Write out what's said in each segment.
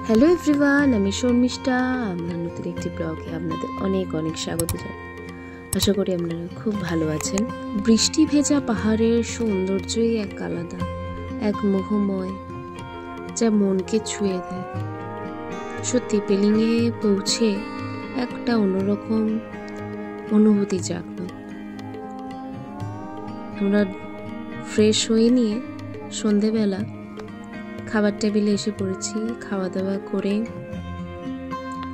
Hello everyone, আমি শর্মিষ্ঠা। আপনার নতুন একটি ব্লগে আপনাদের অনেক অনেক স্বাগত জানাই। আশা করি আপনারা খুব ভালো আছেন। বৃষ্টি ভেজা পাহাড়ের সৌন্দর্যই এক আলাদা, এক মোহময়, যা মনকে ছুঁয়ে দেয়। সত্যি পেলিংয়ে পৌঁছে একটা অন্যরকম অনুভূতি জাগলো। আমরা ফ্রেশ হয়ে নিয়ে সন্ধেবেলা খাবার টেবিলে এসে পড়েছি। খাওয়া দাওয়া করে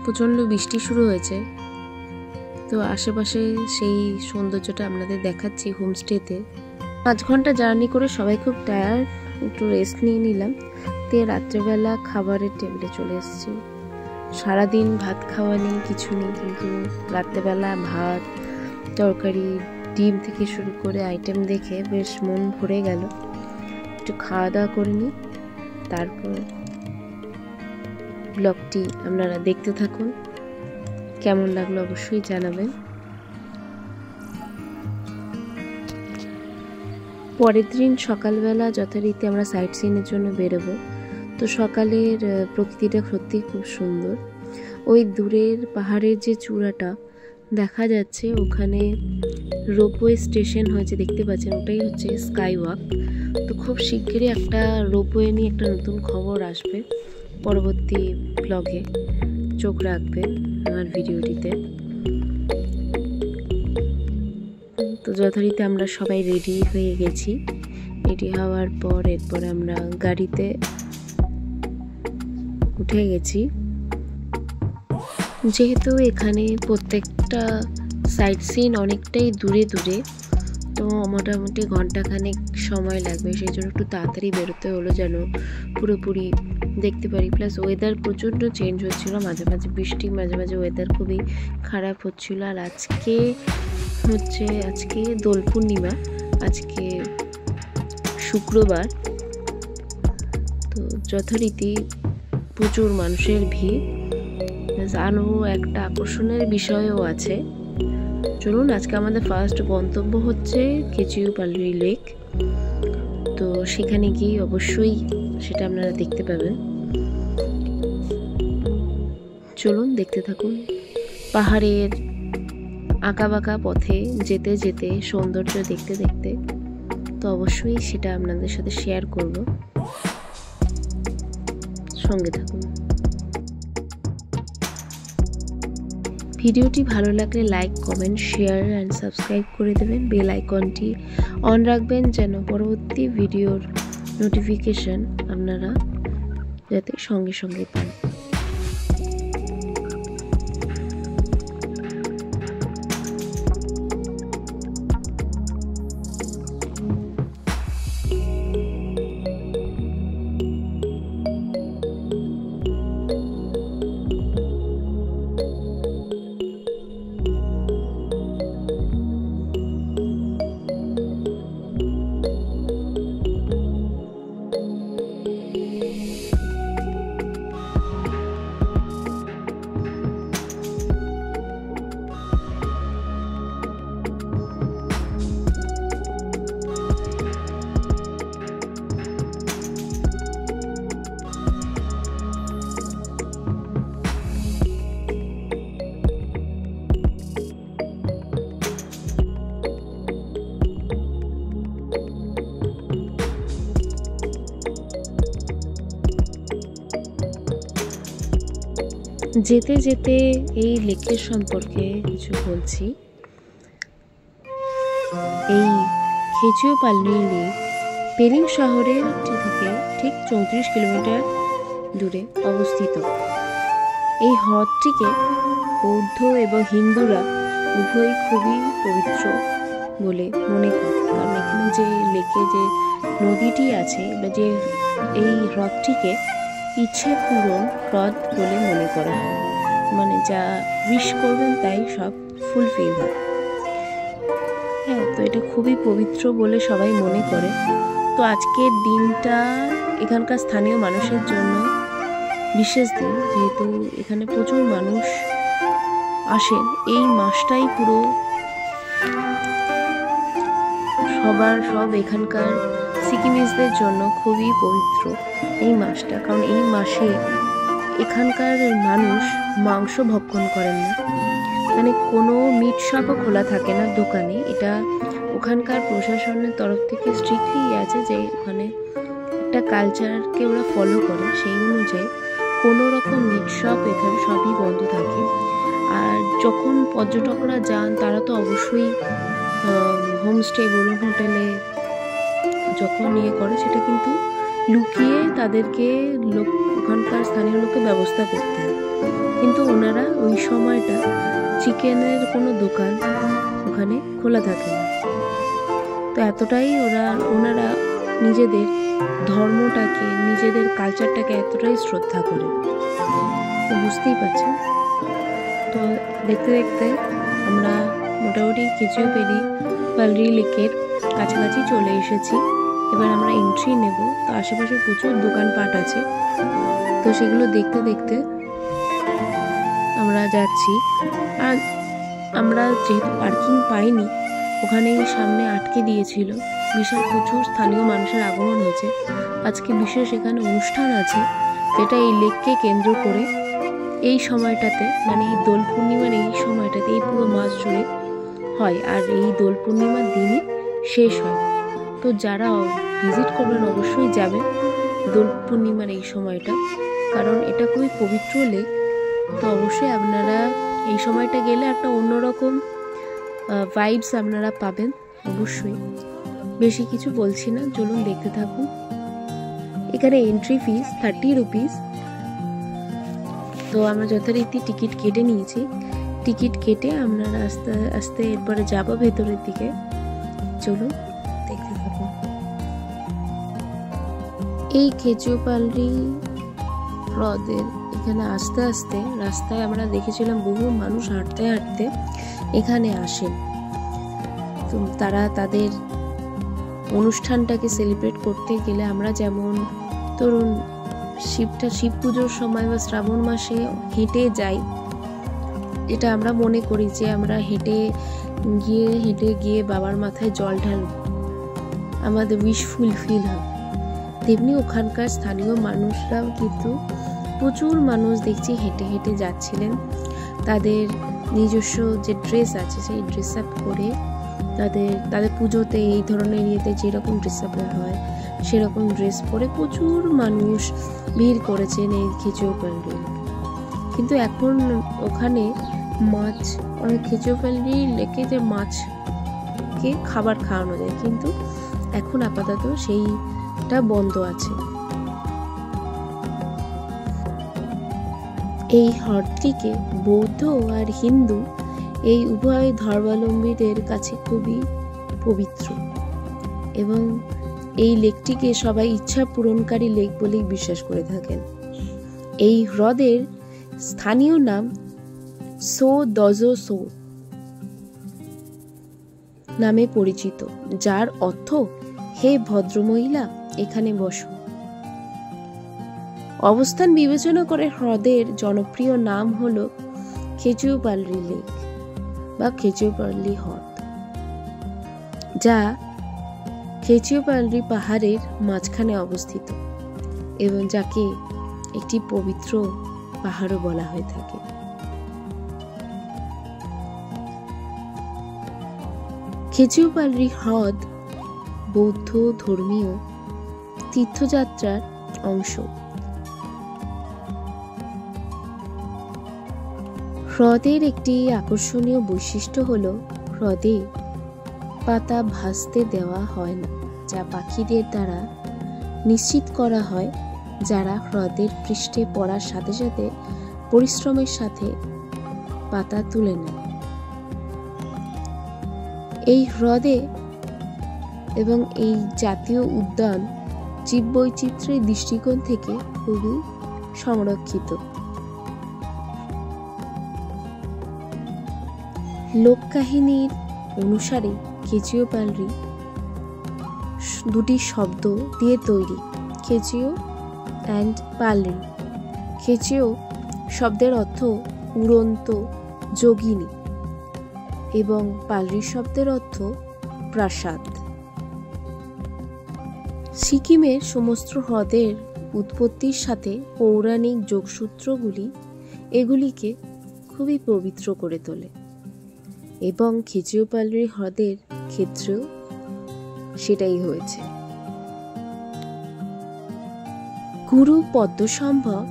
প্রচণ্ড বৃষ্টি শুরু হয়েছে, তো আশেপাশে সেই সৌন্দর্যটা আপনাদের দেখাচ্ছি। হোমস্টেতে 5 ঘন্টা জার্নি করে সবাই খুব টায়ার্ড, একটু রেস্ট নিয়ে নিলাম। তো রাত্রেবেলা খাবারের টেবিলে চলে এসেছি। সারাদিন ভাত খাওয়া নেই, কিছু নেই, কিন্তু রাত্রেবেলা ভাত, তরকারি, ডিম থেকে শুরু করে আইটেম দেখে বেশ মন ভরে গেল। একটু খাওয়া দাওয়া করে নিই, তারপর ব্লগটি আপনারা দেখতে থাকুন। কেমন লাগলো অবশ্যই জানাবেন। পরের দিন সকালবেলা যথারীতি আমরা সাইট সিনের জন্য বেরোবো। তো সকালের প্রকৃতিটা সত্যি খুব সুন্দর। ওই দূরের পাহাড়ের যে চূড়াটা দেখা যাচ্ছে, ওখানে রোপওয়ে স্টেশন হয়েছে, দেখতে পাচ্ছেন, ওটাই হচ্ছে স্কাই ওয়াক। তো খুব শিগগিরই একটা রোপওয়ে নিয়ে একটা নতুন খবর আসবে। পরবর্তী ব্লগে চোখ রাখবেন আমার ভিডিওটিতে। তো যথারীতি আমরা সবাই রেডি হয়ে গেছি। রেডি হওয়ার পর এরপর আমরা গাড়িতে উঠে গেছি। যেহেতু এখানে প্রত্যেকটা সাইট সিন অনেকটাই দূরে দূরে, তো মোটামুটি ঘন্টাখানেক সময় লাগবে। সেই জন্য একটু তাড়াতাড়ি বেরোতে হলো, যেন পুরোপুরি দেখতে পারি। প্লাস ওয়েদার প্রচণ্ড চেঞ্জ হচ্ছিলো, মাঝে মাঝে বৃষ্টি, মাঝে মাঝে ওয়েদার খুবই খারাপ হচ্ছিলো। আর আজকে দোল পূর্ণিমা, আজকে শুক্রবার। তো যথারীতি প্রচুর মানুষের ভিড়। আরও একটা আকর্ষণের বিষয়ও আছে। চলুন, আজকে আমাদের ফার্স্ট গন্তব্য হচ্ছে কেচিউপাল্লি লেক। তো সেখানে গিয়ে অবশ্যই সেটা আপনারা দেখতে পাবেন। চলুন দেখতে থাকুন। পাহাড়ের আঁকাবাঁকা পথে যেতে যেতে, সৌন্দর্য দেখতে দেখতে, তো অবশ্যই সেটা আপনাদের সাথে শেয়ার করব। সঙ্গে থাকুন। ভিডিওটি ভালো লাগলে like, comment, share and subscribe করে দেবেন। বেল আইকনটি অন রাখবেন, যেন পরবর্তী ভিডিওর নোটিফিকেশন আপনারা যাতে সঙ্গে সঙ্গে পান। যেতে যেতে এই লেকের সম্পর্কে কিছু বলছি। এই কেচিউপাল্লি লেক পেলিং শহরের থেকে ঠিক 34 কিলোমিটার দূরে অবস্থিত। এই হ্রদটিকে বৌদ্ধ এবং হিন্দুরা উভয়ই খুবই পবিত্র বলে মনে করে। কারণ এখানে যে লেকে যে নদীটি আছে, বা যে এই হ্রদটিকে ইচ্ছে পূরণ হ্রদ বলে মনে করা হয়। মানে যা উইশ করবেন তাই সব ফুলফিল হয়। হ্যাঁ, তো এটা খুবই পবিত্র বলে সবাই মনে করে। তো আজকের দিনটা এখানকার স্থানীয় মানুষের জন্য বিশেষ দিন, যেহেতু এখানে প্রচুর মানুষ আসেন। এই মাসটাই পুরো সব এখানকার সিকিমিজদের জন্য খুবই পবিত্র এই মাসটা। কারণ এই মাসে এখানকার মানুষ মাংস ভক্ষণ করেন না, মানে কোনো মিট শপও খোলা থাকে না দোকানে। এটা ওখানকার প্রশাসনের তরফ থেকে স্ট্রিক্টলি আছে যে ওখানে একটা কালচারকে ওরা ফলো করে, সেই অনুযায়ী কোনো রকম মিট শপ এখানে সবই বন্ধ থাকে। আর যখন পর্যটকরা যান তারা তো অবশ্যই হোমস্টে বলুন, হোটেলে যখন করে সেটা কিন্তু লুকিয়ে তাদেরকে ওখানকার স্থানীয় লোককে ব্যবস্থা করতে হয়। কিন্তু ওনারা ওই সময়টা চিকেনের কোনো দোকান ওখানে খোলা থাকে না। তো এতটাই ওনারা নিজেদের ধর্মটাকে, নিজেদের কালচারটাকে এতটাই শ্রদ্ধা করে, তো বুঝতেই পারছেন। তো দেখতে দেখতে আমরা মোটামুটি কেচিওপেলি পালরি লেকের কাছাকাছি চলে এসেছি। এবার আমরা এন্ট্রি নেব। তো আশেপাশে প্রচুর দোকানপাট আছে, তো সেগুলো দেখতে দেখতে আমরা যাচ্ছি। আর আমরা যেহেতু পার্কিং পাইনি, ওখানেই সামনে আটকে দিয়েছিল। বিশাল প্রচুর স্থানীয় মানুষের আগমন হয়েছে। আজকে বিশেষ এখানে অনুষ্ঠান আছে, যেটা এই লেককে কেন্দ্র করে এই সময়টাতে, মানে এই দোল পূর্ণিমার এই সময়টাতে, এই পুরো মাস জুড়ে হয়। আর এই দোল পূর্ণিমার দিনই শেষ হয়। তো যারা ভিজিট করবেন অবশ্যই যাবেন দোল পূর্ণিমার এই সময়টা, কারণ এটা খুবই পবিত্র লেক। তো অবশ্যই আপনারা এই সময়টা গেলে একটা অন্যরকম ভাইবস আপনারা পাবেন অবশ্যই। বেশি কিছু বলছি না, চলুন দেখতে থাকুন। এখানে এন্ট্রি ফিস 30 রুপিস। তো আমরা যথারীতি টিকিট কেটে নিয়েছি। টিকিট কেটে আমরা আস্তে আস্তে এরপরে যাবো ভেতরের দিকে। চলুন দেখতে থাকুন। এই কেচিওপালরি হ্রদের এখানে আস্তে আস্তে রাস্তায় আমরা দেখেছিলাম বহু মানুষ হাঁটতে হাঁটতে এখানে আসেন। তো তারা তাদের অনুষ্ঠানটাকে সেলিব্রেট করতে গেলে আমরা যেমন ধরুন শিব পুজোর সময় বা শ্রাবণ মাসে হেঁটে যাই, এটা আমরা মনে করি যে আমরা হেঁটে গিয়ে বাবার মাথায় জল ঢালব, আমাদের উইশ ফুলফিল হবে। তেমনি ওখানকার স্থানীয় মানুষরাও কিন্তু প্রচুর মানুষ দেখছি হেঁটে হেঁটে যাচ্ছিলেন। তাদের নিজস্ব যে ড্রেস আছে সেই ড্রেস আপ করে তাদের পুজোতে এই ধরনের ইয়েতে যেরকম ড্রেস আপ হয় সেরকম ড্রেস পরে প্রচুর মানুষ ভিড় করেছেন এই কেচিওপালরি। কিন্তু এখন ওখানে মাছ, কেচিওপালরি লেকে যে মাছকে খাবার খাওয়ানো যায়, কিন্তু এখন আপাতত সেইটা বন্ধ আছে। এই হ্রদটিকে বৌদ্ধ আর হিন্দু এই উভয় ধর্মাবলম্বীদের কাছে খুবই পবিত্র, এবং এই লেকটিকে সবাই ইচ্ছা পূরণকারী লেক বলেই বিশ্বাস করে থাকেন। এই হ্রদের স্থানীয় নাম সো দজো সো নামে পরিচিত, যার অর্থ হে ভদ্রমহিলা এখানে বসো। অবস্থান বিবেচনা করে হ্রদের জনপ্রিয় নাম হলো কেচিওপালরি লেক বা কেচিওপালরি হ্রদ, যা কেচিওপালরি পাহাড়ের মাঝখানে অবস্থিত এবং যাকে একটি পবিত্র পাহাড়ও বলা হয়ে থাকে। কেচিওপালরি হ্রদ বৌদ্ধ ধর্মীয় তীর্থযাত্রার অংশ। হ্রদের একটি আকর্ষণীয় বৈশিষ্ট্য হলো হ্রদে পাতা ভাসতে দেওয়া হয় না, যা পাখিদের দ্বারা নিশ্চিত করা হয়, যারা হ্রদের পৃষ্ঠে পড়ার সাথে সাথে পরিশ্রমের সাথে পাতা তুলে নেয়। এই হ্রদে এবং এই জাতীয় উদ্যান জীববৈচিত্র্যের দৃষ্টিকোণ থেকে খুবই সংরক্ষিত। লোককাহিনীর অনুসারে কেচিওপালরি দুটি শব্দ দিয়ে তৈরি, কেচিও অ্যান্ড পালরি। কেচিও শব্দের অর্থ উড়ন্ত যোগিনী এবং পালরি শব্দের অর্থ প্রাসাদ। সিকিমের সমস্ত হ্রদের উৎপত্তির সাথে পৌরাণিক যোগসূত্রগুলি এগুলিকে খুবই পবিত্র করে তোলে এবং খেচিওপাল্লি হ্রদের ক্ষেত্রেও সেটাই হয়েছে। গুরু পদ্মসম্ভব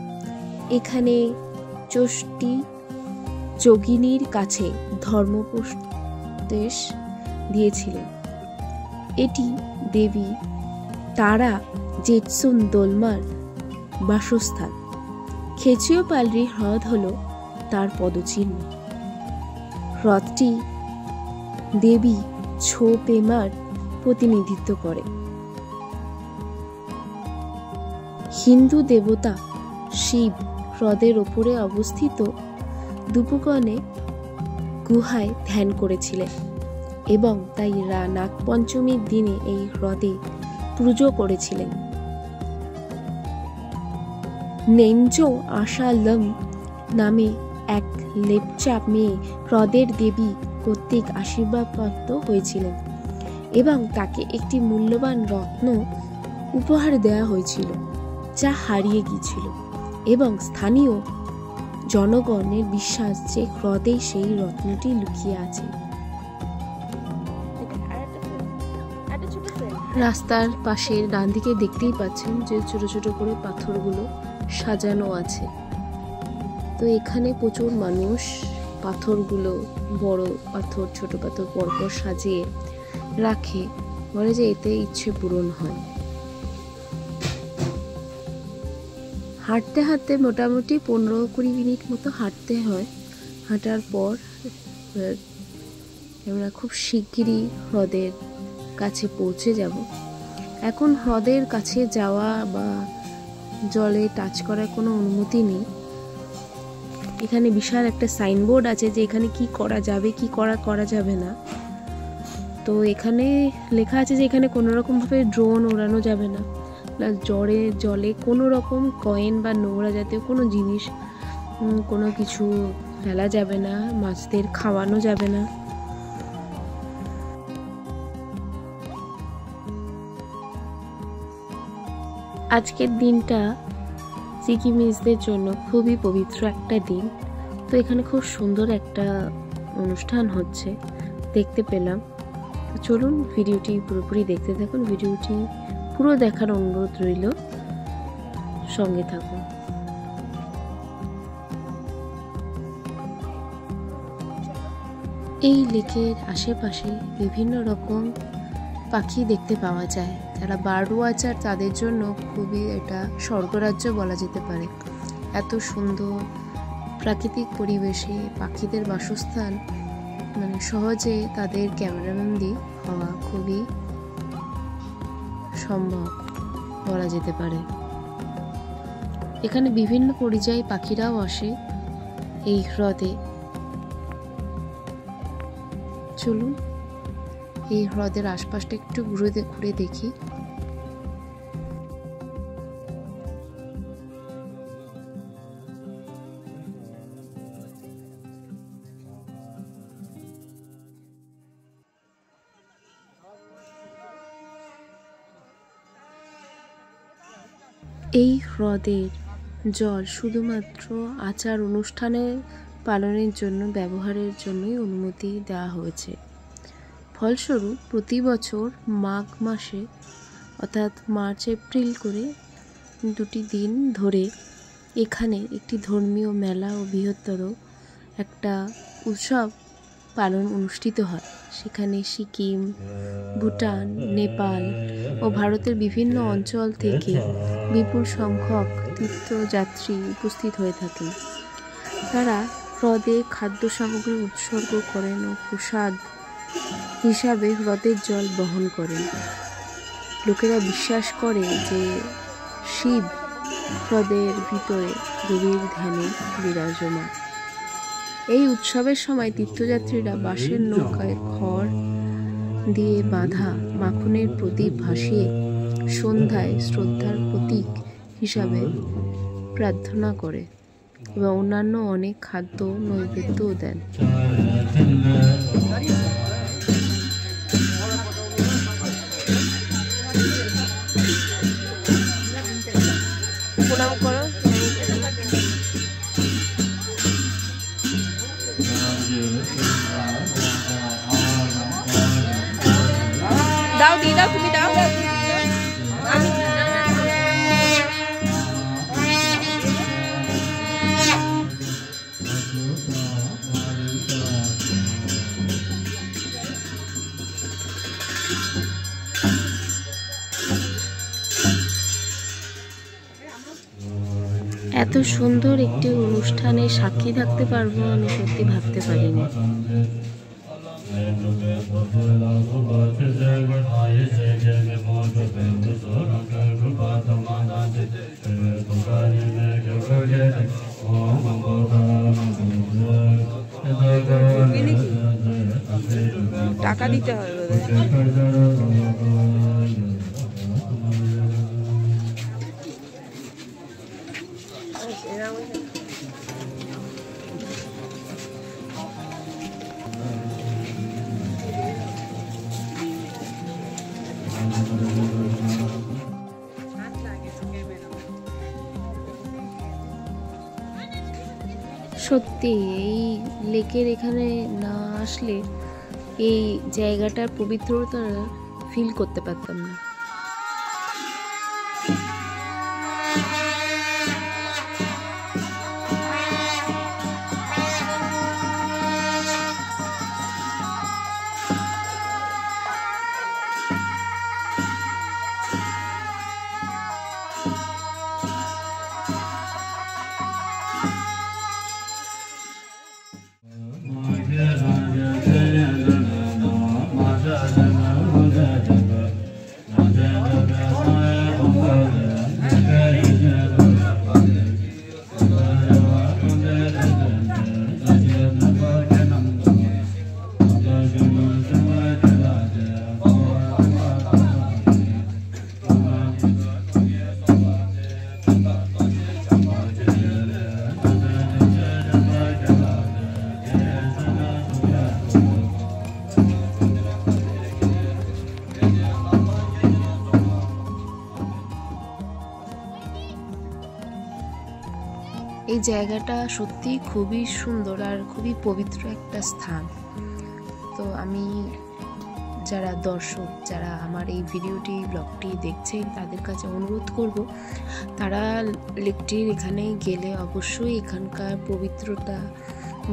এখানে চষ্টি যোগিনীর কাছে ধর্মোপদেশ দিয়েছিলেন। এটি দেবী তারা জেটসুন দোলমার বাসস্থান। খেচিওপাল্লি হ্রদ হল তার পদচিহ্ন। হ্রদটি দেবী ছো পেমার প্রতিনিধিত্ব করে। হিন্দু দেবতা শিব হ্রদের ওপরে অবস্থিত দুপুকনে গুহায় ধ্যান করেছিলেন এবং তাই নাগপঞ্চমীর দিনে এই হ্রদে পুজো করেছিলেন। নেনজো আশালম নামে এক লেপচা মেয়ে হ্রদের দেবী কর্তৃক আশীর্বাদপ্রাপ্ত হয়েছিলেন এবং তাকে একটি মূল্যবান রত্ন উপহার দেওয়া হয়েছিল যা হারিয়ে গিয়েছিল এবং স্থানীয় জনগণের বিশ্বাস যে হ্রদে সেই রত্নটি লুকিয়ে আছে। রাস্তার পাশে ডান দিকে দেখতেই পাচ্ছেন যে ছোট ছোট করে পাথরগুলো সাজানো আছে। তো এখানে প্রচুর মানুষ পাথরগুলো বড় পাথর ছোট পাথর পরপর সাজিয়ে রাখে, বলে যে এতে ইচ্ছে পূরণ হয়। হাঁটতে হাঁটতে মোটামুটি 15-20 মিনিট মতো হাঁটতে হয়। হাঁটার পর আমরা খুব শিগগিরই হ্রদের কাছে পৌঁছে যাব। এখন হ্রদের কাছে যাওয়া বা জলে টাচ করার কোনো অনুমতি নেই। এখানে বিশাল একটা সাইনবোর্ড আছে যে এখানে কি করা যাবে কি করা যাবে না। তো এখানে লেখা আছে যে এখানে কোনো রকমভাবে ড্রোন ওড়ানো যাবে না, প্লাস জলে কোনো রকম কয়েন বা নোংরা জাতীয় কোনো জিনিস কোনো কিছু ফেলা যাবে না, মাছদের খাওয়ানো যাবে না। আজকের দিনটা সিকিমিজদের জন্য খুবই পবিত্র একটা দিন। তো এখানে খুব সুন্দর একটা অনুষ্ঠান হচ্ছে দেখতে পেলাম। তো চলুন ভিডিওটি পুরোপুরি দেখতে থাকুন। ভিডিওটি পুরো দেখার অনুরোধ রইল, সঙ্গে থাকুন। এই লেকের আশেপাশে বিভিন্ন রকম পাখি দেখতে পাওয়া যায়। যারা বার্ড ওয়াচার তাদের জন্য খুবই এটা স্বর্গরাজ্য বলা যেতে পারে। এত সুন্দর প্রাকৃতিক পরিবেশে পাখিদের বাসস্থান, মানে সহজে তাদের ক্যামেরাবন্দি হওয়া খুবই সম্ভব বলা যেতে পারে। এখানে বিভিন্ন পরিযায়ী পাখিরাও আসে এই হ্রদে। চলুন এই হ্রদের আশপাশটা একটু ঘুরে দেখি। এই হ্রদের জল শুধুমাত্র আচার অনুষ্ঠানে পালনের জন্য ব্যবহারের জন্যই অনুমতি দেওয়া হয়েছে। ফলস্বরূপ প্রতি বছর মাঘ মাসে অর্থাৎ মার্চ এপ্রিল করে 2 দিন ধরে এখানে একটি ধর্মীয় মেলা ও বৃহত্তর একটা উৎসব অনুষ্ঠিত হয়। সেখানে সিকিম, ভুটান, নেপাল ও ভারতের বিভিন্ন অঞ্চল থেকে বিপুল সংখ্যক তীর্থযাত্রী উপস্থিত হয়ে থাকেন। তারা হ্রদে খাদ্য সামগ্রী উৎসর্গ করেন ও প্রসাদ হিসাবে হ্রদের জল বহন করেন। লোকেরা বিশ্বাস করে যে শিব হ্রদের ভিতরে গভীর ধ্যানে বিরাজমান। এই উৎসবের সময় তীর্থযাত্রীরা বাঁশের নৌকায় খড় দিয়ে বাঁধা মাখনের প্রদীপ ভাসিয়ে সন্ধ্যায় শ্রদ্ধার প্রতীক হিসাবে প্রার্থনা করে এবং অন্যান্য অনেক খাদ্য নৈবেদ্যও দেন। এত সুন্দর একটি অনুষ্ঠানে সাক্ষী থাকতে পারবো আমি সত্যি ভাবতে পারিনি। টাকা দিতে হবে। সত্যি এই লেকের এখানে না আসলে এই জায়গাটার পবিত্রতা ফিল করতে পারতাম না। এই জায়গাটা সত্যি খুবই সুন্দর আর খুবই পবিত্র একটা স্থান। তো আমি যারা দর্শক, যারা আমার এই ভিডিওটি ব্লগটি দেখছেন, তাদের কাছে অনুরোধ করব তারা লেকটির এখানে গেলে অবশ্যই এখানকার পবিত্রতা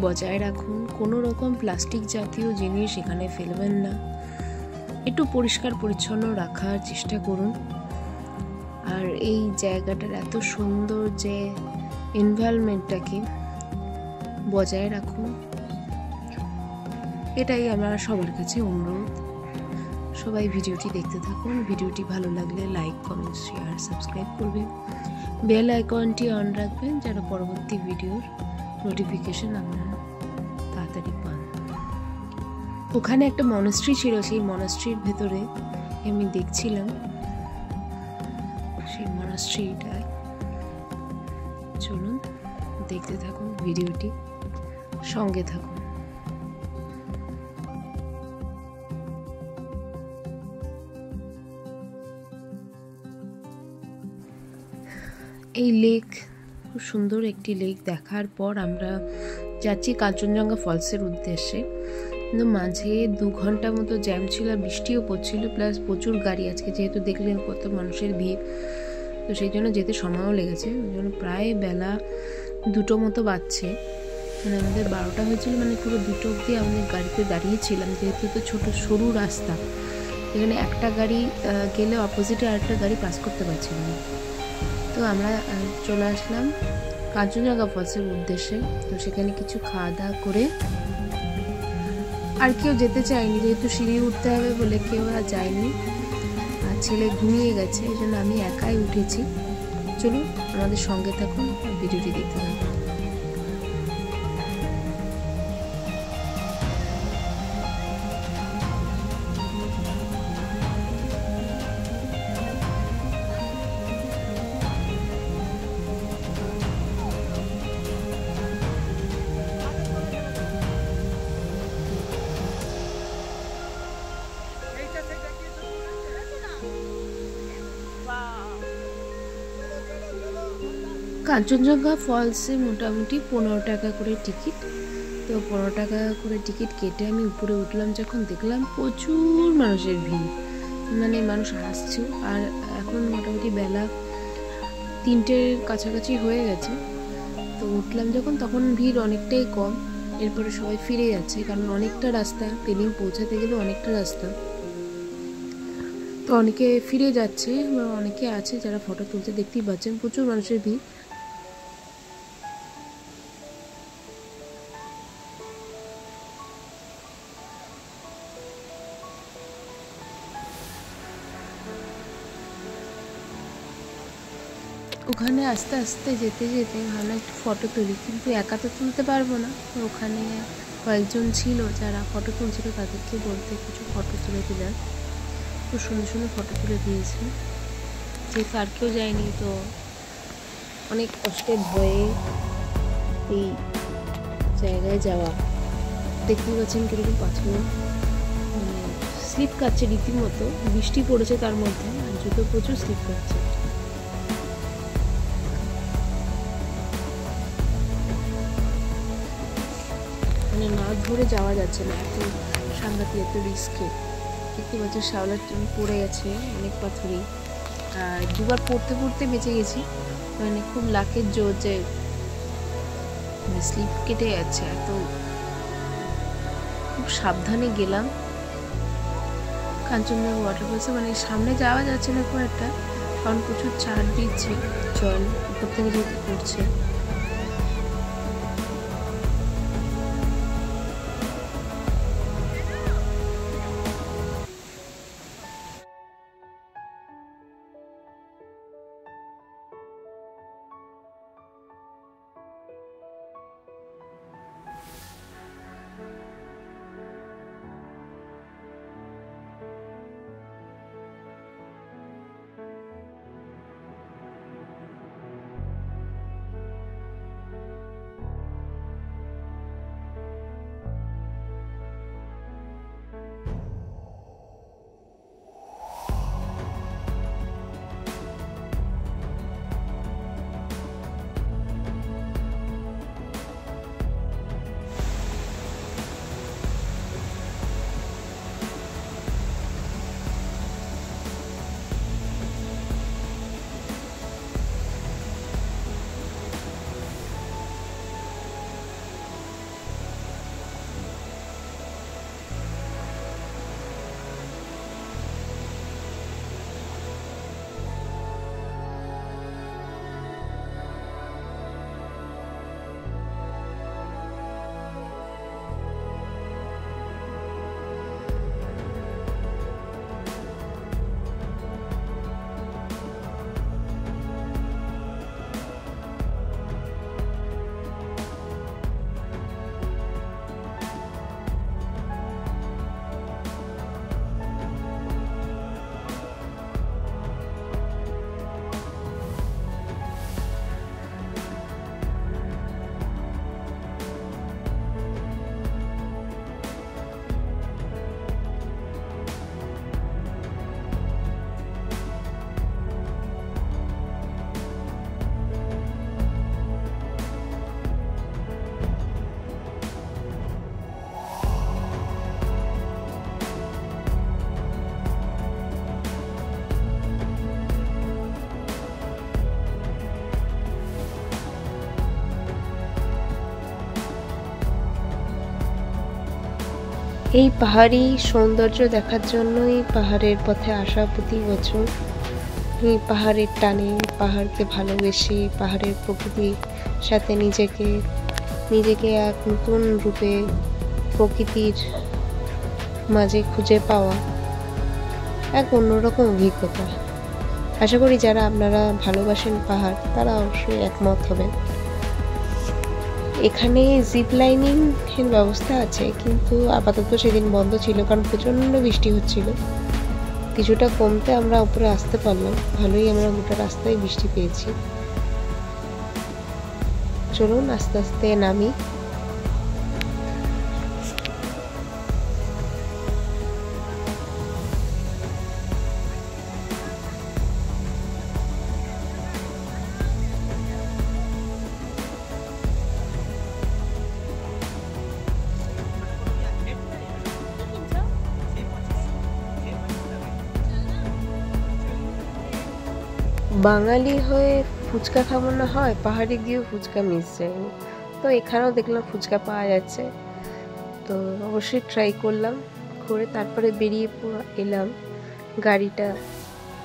বজায় রাখুন। কোনো রকম প্লাস্টিক জাতীয় জিনিস এখানে ফেলবেন না, একটু পরিষ্কার পরিচ্ছন্ন রাখার চেষ্টা করুন। আর এই জায়গাটার এত সুন্দর যে এনভায়রনমেন্টটাকে বজায় রাখুন, এটাই আমার সবার কাছে অনুরোধ। সবাই ভিডিওটি দেখতে থাকুন। ভিডিওটি ভালো লাগলে লাইক, কমেন্ট, শেয়ার, সাবস্ক্রাইব করবেন। বেল আইকনটি অন রাখবেন যেন পরবর্তী ভিডিওর নোটিফিকেশন আপনারা তাড়াতাড়ি পান। ওখানে একটা মনাস্ট্রি ছিল, সেই মনাস্ট্রির ভেতরে আমি দেখছিলাম সেই মনাস্ট্রিটা। চলুন দেখতে থাকুন ভিডিওটি, সঙ্গে থাকুন। এই লেক খুব সুন্দর একটি লেক দেখার পর আমরা যাচ্ছি কাঞ্চনজঙ্ঘা ফলসের উদ্দেশ্যে। কিন্তু মাঝে 2 ঘন্টা মতো জ্যাম ছিল, বৃষ্টিও পড়ছিল, প্লাস প্রচুর গাড়ি। আজকে যেহেতু দেখলেন কত মানুষের ভিড়, তো সেই জন্য যেতে সময়ও লেগেছে। ওই জন্য প্রায় বেলা 2টো মতো বাজছে। মানে আমাদের 12টা হয়েছিল, মানে পুরো 2টো অবধি আমাদের গাড়িতে দাঁড়িয়েছিলাম। যেহেতু তো ছোটো সরু রাস্তা, এখানে একটা গাড়ি গেলে অপোজিটে আরেকটা গাড়ি পাস করতে পারছিল না। তো আমরা চলে আসলাম কাঞ্চনজঙ্ঘা ফলসের উদ্দেশ্যে। তো সেখানে কিছু খাওয়া দাওয়া করে আর কেউ যেতে চায়নি, যেহেতু সিঁড়ি উঠতে হবে বলে কেউ আর যায়নি। আর ছেলে ঘুমিয়ে গেছে, এই জন্য আমি একাই উঠেছি। চলুন আমাদের সঙ্গে থাকুন, ভিডিওটি দেখতে থাকুন। কাঞ্চনজঙ্ঘা ফলসে মোটামুটি 15 টাকা করে টিকিট। তো 15 টাকা করে টিকিট কেটে আমি উপরে উঠলাম, যখন দেখলাম প্রচুর মানুষের ভিড়, মানে মানুষ আসছে। আর এখন মোটামুটি বেলা 3টের কাছাকাছি হয়ে গেছে। তো উঠলাম যখন, তখন ভিড় অনেকটাই কম। এরপরে সবাই ফিরে যাচ্ছে, কারণ অনেকটা রাস্তা, পেলিং পৌঁছাতে গেলে অনেকটা রাস্তা। তো অনেকে ফিরে যাচ্ছে, অনেকে আছে যারা ফটো তুলতে, দেখতেই পাচ্ছেন প্রচুর মানুষের ভিড়। ওখানে আস্তে আস্তে যেতে যেতে ভালো একটু ফটো তুলি, কিন্তু একা তো তুলতে পারবো না। তো ওখানে কয়েকজন ছিল যারা ফটো তুলছিল, তাদেরকে বলতে কিছু ফটো তুলে দিলাম। খুব সুন্দর সুন্দর ফটো তুলে দিয়েছি। যেহেতু আর কেউ যায়নি, তো অনেক কষ্টে ভয়ে এই জায়গায় যাওয়া। দেখতেই পাচ্ছেন কিরকম পাথর, মানে স্লিপ কাটছে রীতিমতো। বৃষ্টি পড়েছে তার মধ্যে, আর জুতো প্রচুর স্লিপ কাটছে। মানে না ধরে যাওয়া যাচ্ছে না, এত সাংঘাতিক, এত রিস্কে। দেখতে পাচ্ছি শ্যাওলার পড়ে গেছে অনেক পাথরই, আর দুবার পড়তে পড়তে বেঁচে গেছি। মানে খুব লাকের জোর যে স্লিপ কেটে যাচ্ছে, এত খুব সাবধানে গেলাম কাঞ্চনজঙ্ঘা ওয়াটারফলসে। মানে সামনে যাওয়া যাচ্ছে না খুব একটা, কারণ প্রচুর চার দিচ্ছে জল উপর থেকে যেহেতু পড়ছে। এই পাহাড়ি সৌন্দর্য দেখার জন্যই পাহাড়ের পথে আসা প্রতি বছর। এই পাহাড়ের টানে, পাহাড়কে ভালোবেসে, পাহাড়ের প্রকৃতির সাথে নিজেকে এক নতুন রূপে প্রকৃতির মাঝে খুঁজে পাওয়া এক অন্যরকম অভিজ্ঞতা। আশা করি যারা আপনারা ভালোবাসেন পাহাড়, তারা অবশ্যই একমত হবেন। এখানে জিপ লাইনিং এর ব্যবস্থা আছে, কিন্তু আপাতত সেদিন বন্ধ ছিল, কারণ প্রচণ্ড বৃষ্টি হচ্ছিল। কিছুটা কমতে আমরা উপরে আসতে পারলাম, ভালোই আমরা গোটা রাস্তায় বৃষ্টি পেয়েছি। চলুন আস্তে আস্তে নামি। বাঙালি হয়ে ফুচকা খাবো না হয়, পাহাড়ে গিয়েও ফুচকা মিস যায়নি। তো এখানেও দেখলাম ফুচকা পাওয়া যাচ্ছে, তো অবশ্যই ট্রাই করলাম। করে তারপরে বেরিয়ে এলাম। গাড়িটা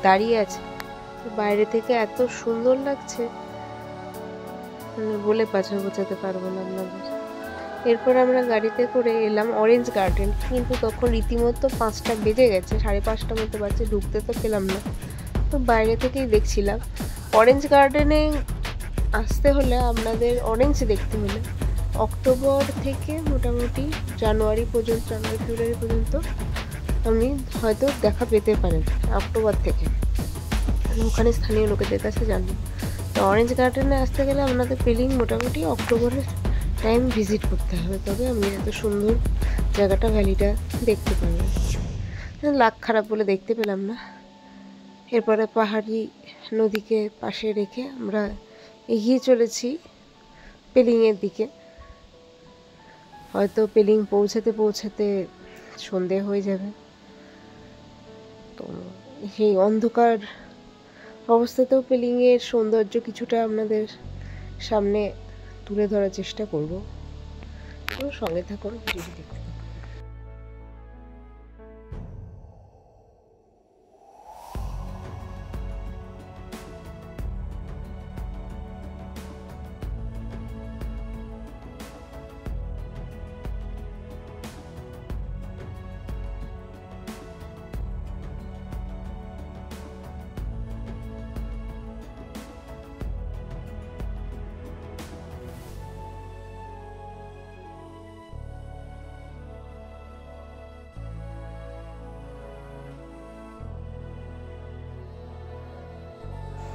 দাঁড়িয়ে আছে, তো বাইরে থেকে এত সুন্দর লাগছে, বলে বোঝাতে পারবো না আপনাদের। এরপর আমরা গাড়িতে করে এলাম অরেঞ্জ গার্ডেন, কিন্তু তখন রীতিমতো 5টা বেজে গেছে, 5:30 মতো বাজে, ঢুকতে তো পেলাম না। তো বাইরে থেকেই দেখছিলাম। অরেঞ্জ গার্ডেনে আসতে হলে আপনাদের অরেঞ্জ দেখতে হলে অক্টোবর থেকে মোটামুটি জানুয়ারি ফেব্রুয়ারি পর্যন্ত আপনি হয়তো দেখা পেতে পারেন, অক্টোবর থেকে। ওখানে স্থানীয় লোকেদের কাছে জানবেন। তো অরেঞ্জ গার্ডেনে আসতে গেলে আপনাদের পেলিং মোটামুটি অক্টোবরের টাইম ভিজিট করতে হবে, তবে আপনি এত সুন্দর জায়গাটা ভ্যালিটা দেখতে পারবেন। লাক খারাপ বলে দেখতে পেলাম না। এরপরে পাহাড়ি নদীকে পাশে রেখে আমরা এগিয়ে চলেছি পেলিংয়ের দিকে। হয়তো পেলিং পৌঁছাতে পৌঁছাতে সন্ধে হয়ে যাবে। তো সেই অন্ধকার অবস্থাতেও পেলিংয়ের সৌন্দর্য কিছুটা আপনাদের সামনে তুলে ধরার চেষ্টা করব। তো সঙ্গে থাকুন, ভিডিওটি দেখতে থাকুন।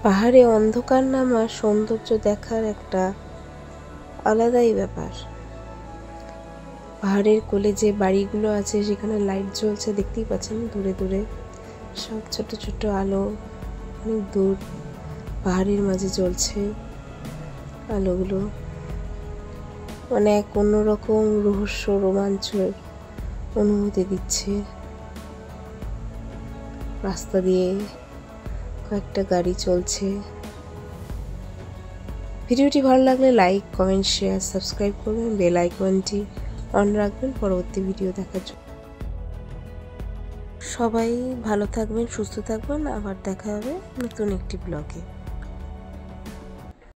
পাহাড়ে অন্ধকার নামার সৌন্দর্য দেখার একটা আলাদাই ব্যাপার। পাহাড়ের কোলে যে বাড়িগুলো আছে সেখানে লাইট জ্বলছে, দেখতেই পাচ্ছেন দূরে দূরে সব ছোট ছোট আলো, অনেক দূর পাহাড়ের মাঝে জ্বলছে আলোগুলো। মানে এক অন্যরকম রহস্য রোমাঞ্চের অনুভূতি দিচ্ছে। রাস্তা দিয়ে কয়েকটা গাড়ি চলছে। ভিডিওটি ভালো লাগলে লাইক, কমেন্ট, শেয়ার, সাবস্ক্রাইব করবেন, বেল আইকনটি অন রাখবেন পরবর্তী ভিডিও দেখার জন্য। সবাই ভালো থাকবেন, সুস্থ থাকবেন। আবার দেখা হবে নতুন একটি ব্লগে।